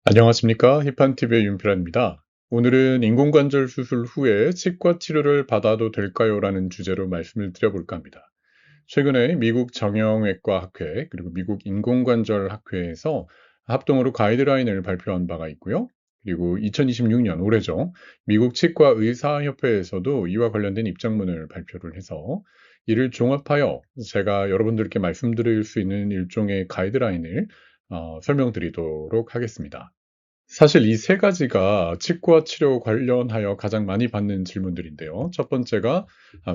안녕하십니까? 히판TV의 윤필환입니다. 오늘은 인공관절 수술 후에 치과 치료를 받아도 될까요? 라는 주제로 말씀을 드려볼까 합니다. 최근에 미국 정형외과 학회, 그리고 미국 인공관절 학회에서 합동으로 가이드라인을 발표한 바가 있고요. 그리고 2026년 올해죠. 미국 치과의사협회에서도 이와 관련된 입장문을 발표를 해서 이를 종합하여 제가 여러분들께 말씀드릴 수 있는 일종의 가이드라인을 설명드리도록 하겠습니다. 사실 이 세 가지가 치과 치료 관련하여 가장 많이 받는 질문들인데요. 첫 번째가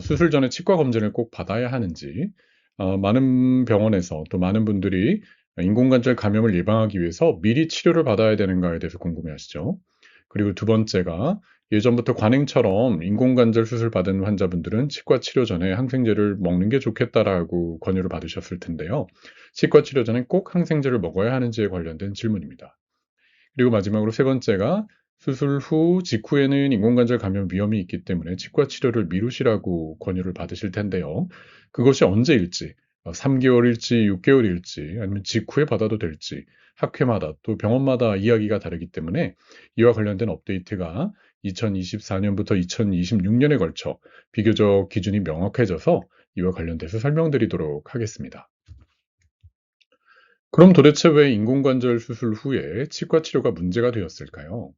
수술 전에 치과 검진을 꼭 받아야 하는지, 많은 병원에서 또 많은 분들이 인공관절 감염을 예방하기 위해서 미리 치료를 받아야 되는가에 대해서 궁금해하시죠. 그리고 두 번째가 예전부터 관행처럼 인공관절 수술 받은 환자분들은 치과 치료 전에 항생제를 먹는 게 좋겠다라고 권유를 받으셨을 텐데요. 치과 치료 전에 꼭 항생제를 먹어야 하는지에 관련된 질문입니다. 그리고 마지막으로 세 번째가 수술 후 직후에는 인공관절 감염 위험이 있기 때문에 치과 치료를 미루시라고 권유를 받으실 텐데요. 그것이 언제일지, 3개월일지 6개월일지 아니면 직후에 받아도 될지 학회마다 또 병원마다 이야기가 다르기 때문에 이와 관련된 업데이트가 2024년부터 2026년에 걸쳐 비교적 기준이 명확해져서 이와 관련돼서 설명드리도록 하겠습니다. 그럼 도대체 왜 인공관절 수술 후에 치과 치료가 문제가 되었을까요?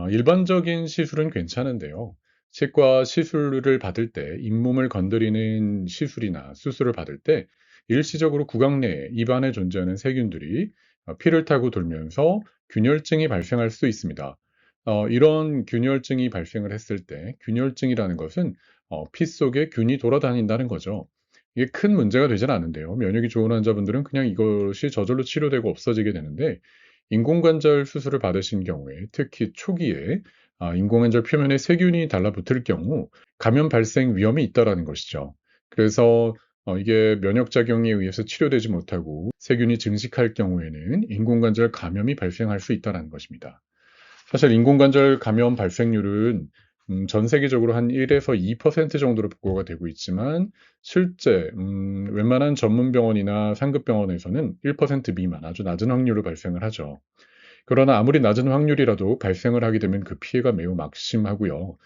일반적인 시술은 괜찮은데요. 치과 시술을 받을 때 잇몸을 건드리는 시술이나 수술을 받을 때 일시적으로 구강 내에 입안에 존재하는 세균들이 피를 타고 돌면서 균열증이 발생할 수 있습니다. 이런 균열증이 발생을 했을 때 균열증이라는 것은 피 속에 균이 돌아다닌다는 거죠. 이게 큰 문제가 되진 않은데요. 면역이 좋은 환자분들은 그냥 이것이 저절로 치료되고 없어지게 되는데 인공관절 수술을 받으신 경우에 특히 초기에 인공관절 표면에 세균이 달라붙을 경우 감염 발생 위험이 있다라는 것이죠. 그래서 이게 면역작용에 의해서 치료되지 못하고 세균이 증식할 경우에는 인공관절 감염이 발생할 수 있다는 것입니다. 사실 인공관절 감염 발생률은 전 세계적으로 한 1에서 2% 정도로 보고가 되고 있지만 실제 웬만한 전문 병원이나 상급 병원에서는 1% 미만 아주 낮은 확률로 발생을 하죠. 그러나 아무리 낮은 확률이라도 발생을 하게 되면 그 피해가 매우 막심하고요.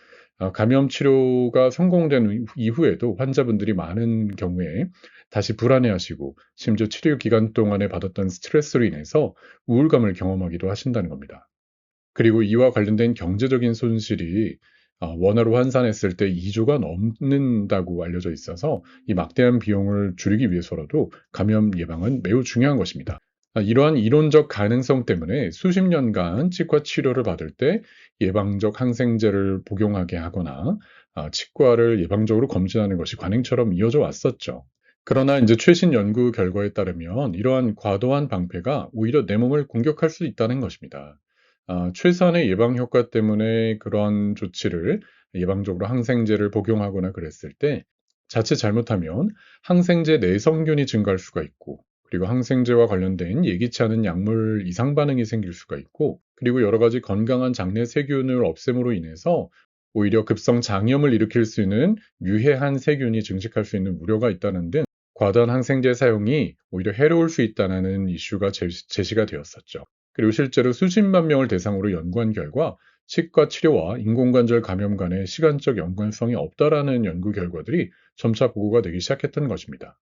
감염 치료가 성공된 이후에도 환자분들이 많은 경우에 다시 불안해하시고 심지어 치료 기간 동안에 받았던 스트레스로 인해서 우울감을 경험하기도 하신다는 겁니다. 그리고 이와 관련된 경제적인 손실이 원화로 환산했을 때 2조가 넘는다고 알려져 있어서 이 막대한 비용을 줄이기 위해서라도 감염 예방은 매우 중요한 것입니다. 이러한 이론적 가능성 때문에 수십 년간 치과 치료를 받을 때 예방적 항생제를 복용하게 하거나 치과를 예방적으로 검진하는 것이 관행처럼 이어져 왔었죠. 그러나 이제 최신 연구 결과에 따르면 이러한 과도한 방패가 오히려 내 몸을 공격할 수 있다는 것입니다. 최소한의 예방 효과 때문에 그런 조치를 예방적으로 항생제를 복용하거나 그랬을 때 자칫 잘못하면 항생제 내성균이 증가할 수가 있고 그리고 항생제와 관련된 예기치 않은 약물 이상 반응이 생길 수가 있고 그리고 여러 가지 건강한 장내 세균을 없앰으로 인해서 오히려 급성 장염을 일으킬 수 있는 유해한 세균이 증식할 수 있는 우려가 있다는 등 과도한 항생제 사용이 오히려 해로울 수 있다는 이슈가 제시가 되었었죠. 그리고 실제로 수십만 명을 대상으로 연구한 결과 치과 치료와 인공관절 감염 간의 시간적 연관성이 없다라는 연구 결과들이 점차 보고가 되기 시작했던 것입니다.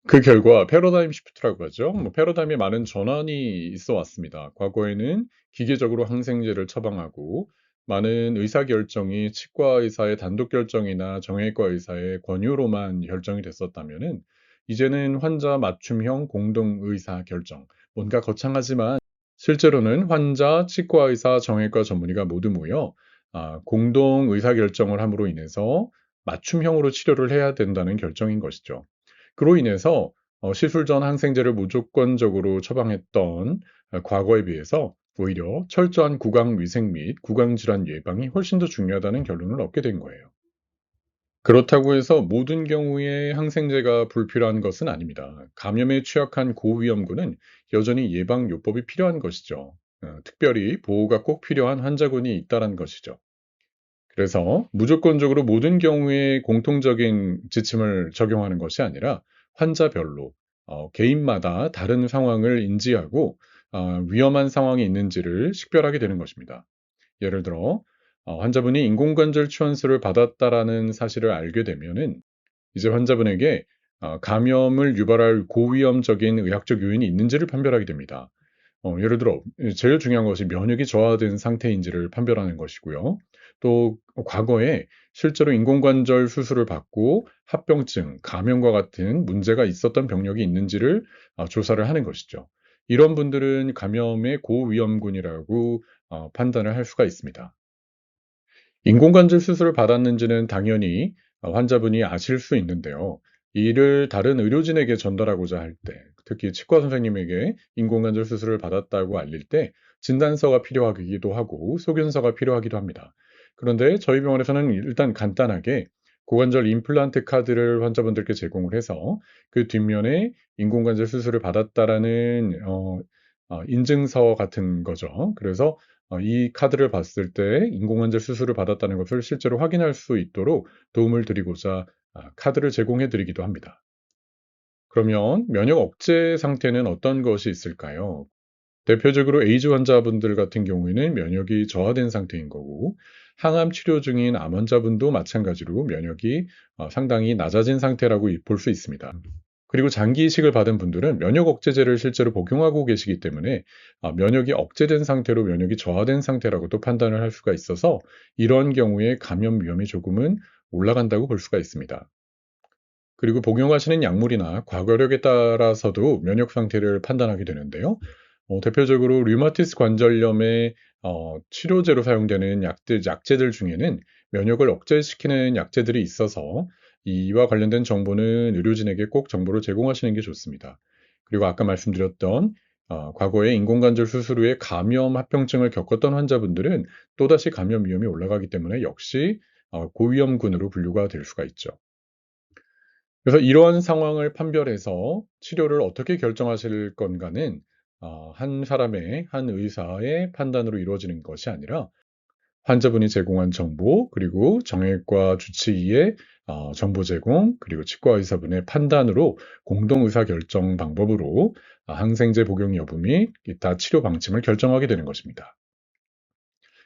그 결과 패러다임 시프트라고 하죠. 패러다임에 많은 전환이 있어 왔습니다. 과거에는 기계적으로 항생제를 처방하고 많은 의사결정이 치과 의사의 단독 결정이나 정형외과 의사의 권유로만 결정이 됐었다면은 이제는 환자 맞춤형 공동 의사 결정. 뭔가 거창하지만 실제로는 환자, 치과 의사, 정형외과 전문의가 모두 모여 공동 의사 결정을 함으로 인해서 맞춤형으로 치료를 해야 된다는 결정인 것이죠. 그로 인해서 시술 전 항생제를 무조건적으로 처방했던 과거에 비해서 오히려 철저한 구강 위생 및 구강 질환 예방이 훨씬 더 중요하다는 결론을 얻게 된 거예요. 그렇다고 해서 모든 경우에 항생제가 불필요한 것은 아닙니다. 감염에 취약한 고위험군은 여전히 예방 요법이 필요한 것이죠. 특별히 보호가 꼭 필요한 환자군이 있다는 것이죠. 그래서 무조건적으로 모든 경우에 공통적인 지침을 적용하는 것이 아니라 환자별로 개인마다 다른 상황을 인지하고 위험한 상황이 있는지를 식별하게 되는 것입니다. 예를 들어 환자분이 인공관절 치원수를 받았다라는 사실을 알게 되면은 이제 환자분에게 감염을 유발할 고위험적인 의학적 요인이 있는지를 판별하게 됩니다. 예를 들어 제일 중요한 것이 면역이 저하된 상태인지를 판별하는 것이고요. 또 과거에 실제로 인공관절 수술을 받고 합병증, 감염과 같은 문제가 있었던 병력이 있는지를 조사를 하는 것이죠. 이런 분들은 감염의 고위험군이라고 판단을 할 수가 있습니다. 인공관절 수술을 받았는지는 당연히 환자분이 아실 수 있는데요. 이를 다른 의료진에게 전달하고자 할 때, 특히 치과 선생님에게 인공관절 수술을 받았다고 알릴 때 진단서가 필요하기도 하고 소견서가 필요하기도 합니다. 그런데 저희 병원에서는 일단 간단하게 고관절 임플란트 카드를 환자분들께 제공을 해서 그 뒷면에 인공관절 수술을 받았다라는 인증서 같은 거죠. 그래서 이 카드를 봤을 때 인공관절 수술을 받았다는 것을 실제로 확인할 수 있도록 도움을 드리고자 카드를 제공해 드리기도 합니다. 그러면 면역 억제 상태는 어떤 것이 있을까요? 대표적으로 에이즈 환자분들 같은 경우에는 면역이 저하된 상태인 거고, 항암 치료 중인 암 환자분도 마찬가지로 면역이 상당히 낮아진 상태라고 볼 수 있습니다. 그리고 장기 이식을 받은 분들은 면역 억제제를 실제로 복용하고 계시기 때문에 면역이 억제된 상태로 면역이 저하된 상태라고 또 판단을 할 수가 있어서 이런 경우에 감염 위험이 조금은 올라간다고 볼 수가 있습니다. 그리고 복용하시는 약물이나 과거력에 따라서도 면역 상태를 판단하게 되는데요. 대표적으로 류마티스 관절염의 치료제로 사용되는 약제들 중에는 면역을 억제시키는 약제들이 있어서 이와 관련된 정보는 의료진에게 꼭 정보를 제공하시는 게 좋습니다. 그리고 아까 말씀드렸던 과거에 인공관절 수술 후에 감염 합병증을 겪었던 환자분들은 또다시 감염 위험이 올라가기 때문에 역시 고위험군으로 분류가 될 수가 있죠. 그래서 이러한 상황을 판별해서 치료를 어떻게 결정하실 건가는 한 사람의, 한 의사의 판단으로 이루어지는 것이 아니라 환자분이 제공한 정보, 그리고 정형외과 주치의의 정보 제공, 그리고 치과 의사분의 판단으로 공동 의사 결정 방법으로 항생제 복용 여부 및 기타 치료 방침을 결정하게 되는 것입니다.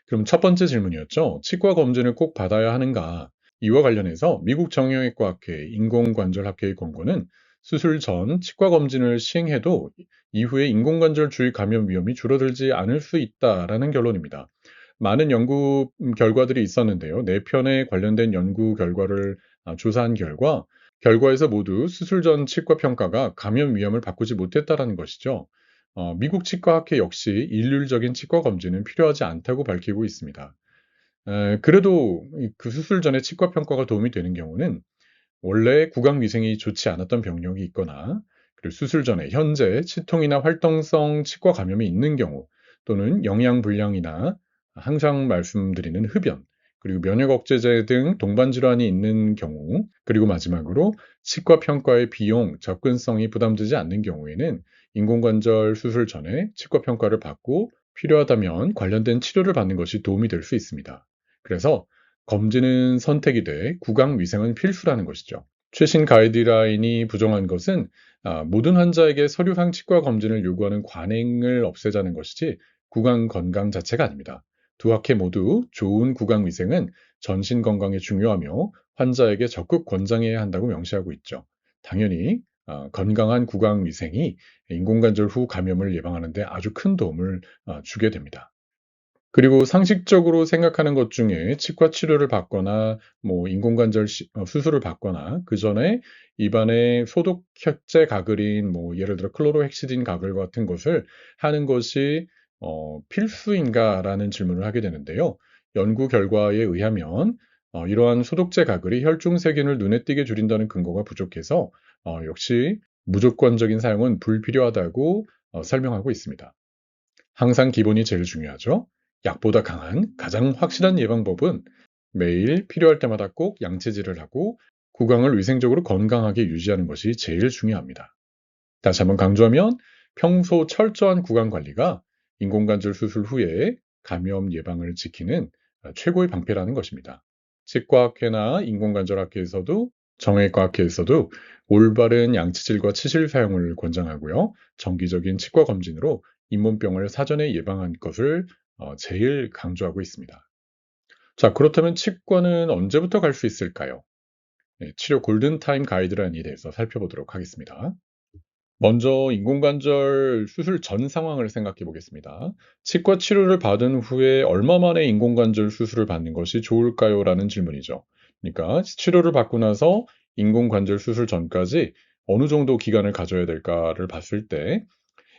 그럼 첫 번째 질문이었죠. 치과 검진을 꼭 받아야 하는가? 이와 관련해서 미국 정형외과학회 인공관절학회의 권고는 수술 전 치과 검진을 시행해도 이후에 인공관절 주위 감염 위험이 줄어들지 않을 수 있다라는 결론입니다. 많은 연구 결과들이 있었는데요. 4편의 관련된 연구 결과를 조사한 결과에서 모두 수술 전 치과 평가가 감염 위험을 바꾸지 못했다라는 것이죠. 미국 치과학회 역시 일률적인 치과 검진은 필요하지 않다고 밝히고 있습니다. 그래도 그 수술 전에 치과 평가가 도움이 되는 경우는 원래 구강 위생이 좋지 않았던 병력이 있거나 그리고 수술 전에 현재 치통이나 활동성 치과 감염이 있는 경우 또는 영양 불량이나 항상 말씀드리는 흡연 그리고 면역 억제제 등 동반 질환이 있는 경우 그리고 마지막으로 치과 평가의 비용, 접근성이 부담되지 않는 경우에는 인공관절 수술 전에 치과 평가를 받고 필요하다면 관련된 치료를 받는 것이 도움이 될 수 있습니다. 그래서 검진은 선택이 돼 구강 위생은 필수라는 것이죠. 최신 가이드라인이 부정한 것은 모든 환자에게 서류상 치과 검진을 요구하는 관행을 없애자는 것이지 구강 건강 자체가 아닙니다. 두 학회 모두 좋은 구강 위생은 전신 건강에 중요하며 환자에게 적극 권장해야 한다고 명시하고 있죠. 당연히 건강한 구강 위생이 인공관절 후 감염을 예방하는 데 아주 큰 도움을 주게 됩니다. 그리고 상식적으로 생각하는 것 중에 치과 치료를 받거나 뭐 인공관절 수술을 받거나 그전에 입안에 소독제 가글인 뭐 예를 들어 클로로헥시딘 가글 같은 것을 하는 것이 필수인가라는 질문을 하게 되는데요. 연구 결과에 의하면 이러한 소독제 가글이 혈중 세균을 눈에 띄게 줄인다는 근거가 부족해서 역시 무조건적인 사용은 불필요하다고 설명하고 있습니다. 항상 기본이 제일 중요하죠. 약보다 강한 가장 확실한 예방법은 매일 필요할 때마다 꼭 양치질을 하고 구강을 위생적으로 건강하게 유지하는 것이 제일 중요합니다. 다시 한번 강조하면 평소 철저한 구강 관리가 인공관절 수술 후에 감염 예방을 지키는 최고의 방패라는 것입니다. 치과학회나 인공관절학회에서도 정형외과학회에서도 올바른 양치질과 치실 사용을 권장하고요. 정기적인 치과 검진으로 잇몸병을 사전에 예방한 것을 제일 강조하고 있습니다. 자, 그렇다면 치과는 언제부터 갈 수 있을까요? 네, 치료 골든타임 가이드라인에 대해서 살펴보도록 하겠습니다. 먼저 인공관절 수술 전 상황을 생각해 보겠습니다. 치과 치료를 받은 후에 얼마 만에 인공관절 수술을 받는 것이 좋을까요? 라는 질문이죠. 그러니까 치료를 받고 나서 인공관절 수술 전까지 어느 정도 기간을 가져야 될까를 봤을 때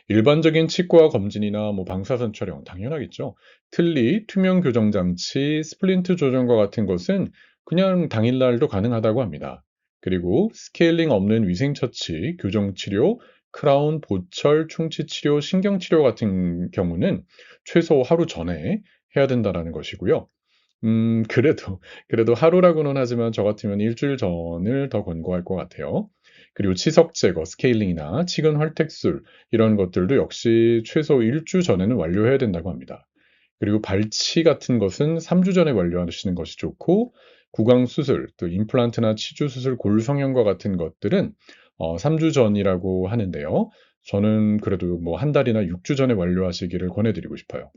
일반적인 치과 검진이나 방사선 촬영 당연하겠죠. 틀니, 투명 교정 장치, 스플린트 조정과 같은 것은 그냥 당일날도 가능하다고 합니다. 그리고 스케일링 없는 위생 처치, 교정 치료, 크라운, 보철, 충치 치료, 신경 치료 같은 경우는 최소 하루 전에 해야 된다라는 것이고요. 그래도 하루라고는 하지만 저 같으면 일주일 전을 더 권고할 것 같아요. 그리고 치석 제거, 스케일링이나 치근 활택술 이런 것들도 역시 최소 1주 전에는 완료해야 된다고 합니다. 그리고 발치 같은 것은 3주 전에 완료하시는 것이 좋고 구강 수술, 또 임플란트나 치주 수술, 골 성형과 같은 것들은 3주 전이라고 하는데요. 저는 그래도 한 달이나 6주 전에 완료하시기를 권해 드리고 싶어요.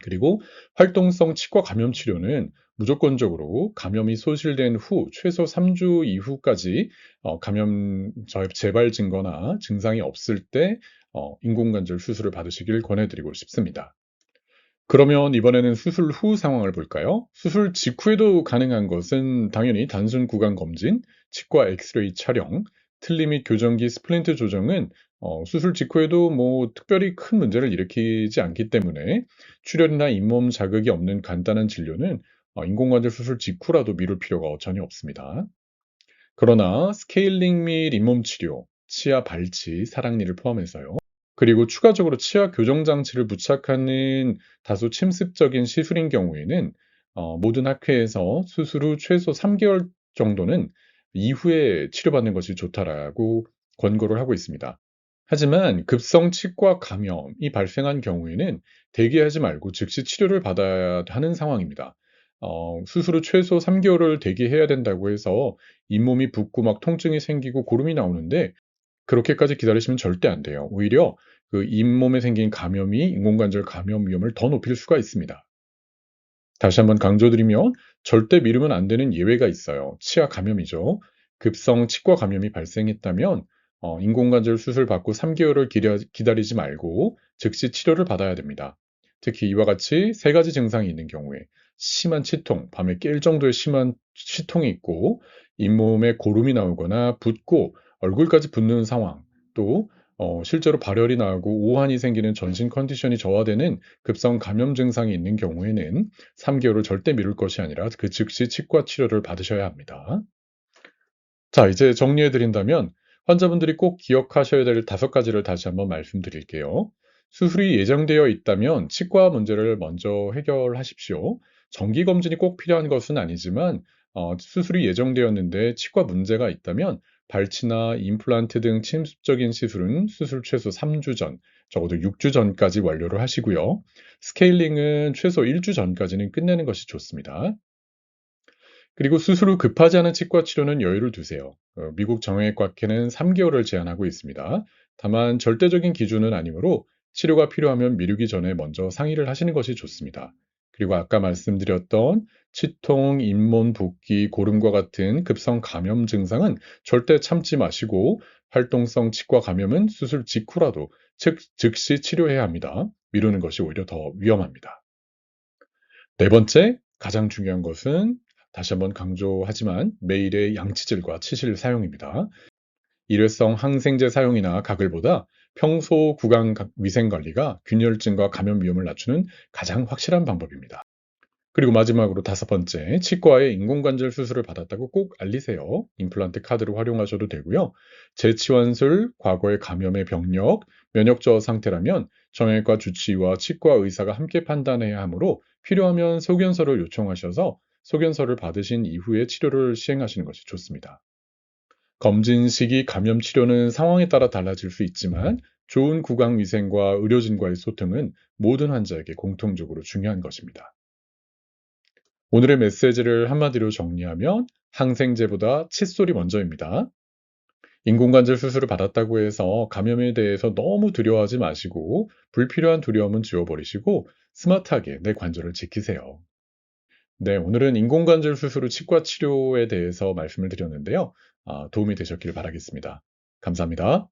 그리고 활동성 치과 감염 치료는 무조건적으로 감염이 소실된 후 최소 3주 이후까지 감염 재발 증거나 증상이 없을 때 인공관절 수술을 받으시길 권해드리고 싶습니다. 그러면 이번에는 수술 후 상황을 볼까요? 수술 직후에도 가능한 것은 당연히 단순 구강 검진, 치과 엑스레이 촬영, 틀니 및 교정기 스플린트 조정은 수술 직후에도 특별히 큰 문제를 일으키지 않기 때문에 출혈이나 잇몸 자극이 없는 간단한 진료는 인공관절 수술 직후라도 미룰 필요가 전혀 없습니다. 그러나 스케일링 및 잇몸 치료, 치아 발치, 사랑니를 포함해서요. 그리고 추가적으로 치아 교정 장치를 부착하는 다소 침습적인 시술인 경우에는 모든 학회에서 수술 후 최소 3개월 정도는 이후에 치료받는 것이 좋다라고 권고를 하고 있습니다. 하지만 급성 치과 감염이 발생한 경우에는 대기하지 말고 즉시 치료를 받아야 하는 상황입니다. 수술 후 최소 3개월을 대기해야 된다고 해서 잇몸이 붓고 통증이 생기고 고름이 나오는데 그렇게까지 기다리시면 절대 안 돼요. 오히려 그 잇몸에 생긴 감염이 인공관절 감염 위험을 더 높일 수가 있습니다. 다시 한번 강조드리면 절대 미루면 안 되는 예외가 있어요. 치아 감염이죠. 급성 치과 감염이 발생했다면 인공관절 수술 받고 3개월을 기다리지 말고 즉시 치료를 받아야 됩니다. 특히 이와 같이 세 가지 증상이 있는 경우에 심한 치통, 밤에 깰 정도의 심한 치통이 있고 잇몸에 고름이 나오거나 붓고 얼굴까지 붓는 상황, 또 실제로 발열이 나고 오한이 생기는 전신 컨디션이 저하되는 급성 감염 증상이 있는 경우에는 3개월을 절대 미룰 것이 아니라 그 즉시 치과 치료를 받으셔야 합니다. 자, 이제 정리해 드린다면 환자분들이 꼭 기억하셔야 될 5가지를 다시 한번 말씀드릴게요. 수술이 예정되어 있다면 치과 문제를 먼저 해결하십시오. 정기 검진이 꼭 필요한 것은 아니지만 수술이 예정되었는데 치과 문제가 있다면 발치나 임플란트 등 침습적인 시술은 수술 최소 3주 전, 적어도 6주 전까지 완료를 하시고요. 스케일링은 최소 1주 전까지는 끝내는 것이 좋습니다. 그리고 수술 후 급하지 않은 치과 치료는 여유를 두세요. 미국 정형외과학회는 3개월을 제한하고 있습니다. 다만 절대적인 기준은 아니므로 치료가 필요하면 미루기 전에 먼저 상의를 하시는 것이 좋습니다. 그리고 아까 말씀드렸던 치통, 잇몸 붓기, 고름과 같은 급성 감염 증상은 절대 참지 마시고 활동성 치과 감염은 수술 직후라도 즉시 치료해야 합니다. 미루는 것이 오히려 더 위험합니다. 네 번째, 가장 중요한 것은 다시 한번 강조하지만 매일의 양치질과 치실 사용입니다. 일회성 항생제 사용이나 가글보다 평소 구강 위생 관리가 균열증과 감염 위험을 낮추는 가장 확실한 방법입니다. 그리고 마지막으로 5번째, 치과에 인공관절 수술을 받았다고 꼭 알리세요. 임플란트 카드를 활용하셔도 되고요. 재치환술, 과거의 감염의 병력, 면역 저하 상태라면 정형외과 주치의와 치과 의사가 함께 판단해야 하므로 필요하면 소견서를 요청하셔서 소견서를 받으신 이후에 치료를 시행하시는 것이 좋습니다. 검진 시기, 감염 치료는 상황에 따라 달라질 수 있지만 좋은 구강 위생과 의료진과의 소통은 모든 환자에게 공통적으로 중요한 것입니다. 오늘의 메시지를 한마디로 정리하면 항생제보다 칫솔이 먼저입니다. 인공관절 수술을 받았다고 해서 감염에 대해서 너무 두려워하지 마시고 불필요한 두려움은 지워버리시고 스마트하게 내 관절을 지키세요. 네, 오늘은 인공관절 수술 후 치과 치료에 대해서 말씀을 드렸는데요. 도움이 되셨기를 바라겠습니다. 감사합니다.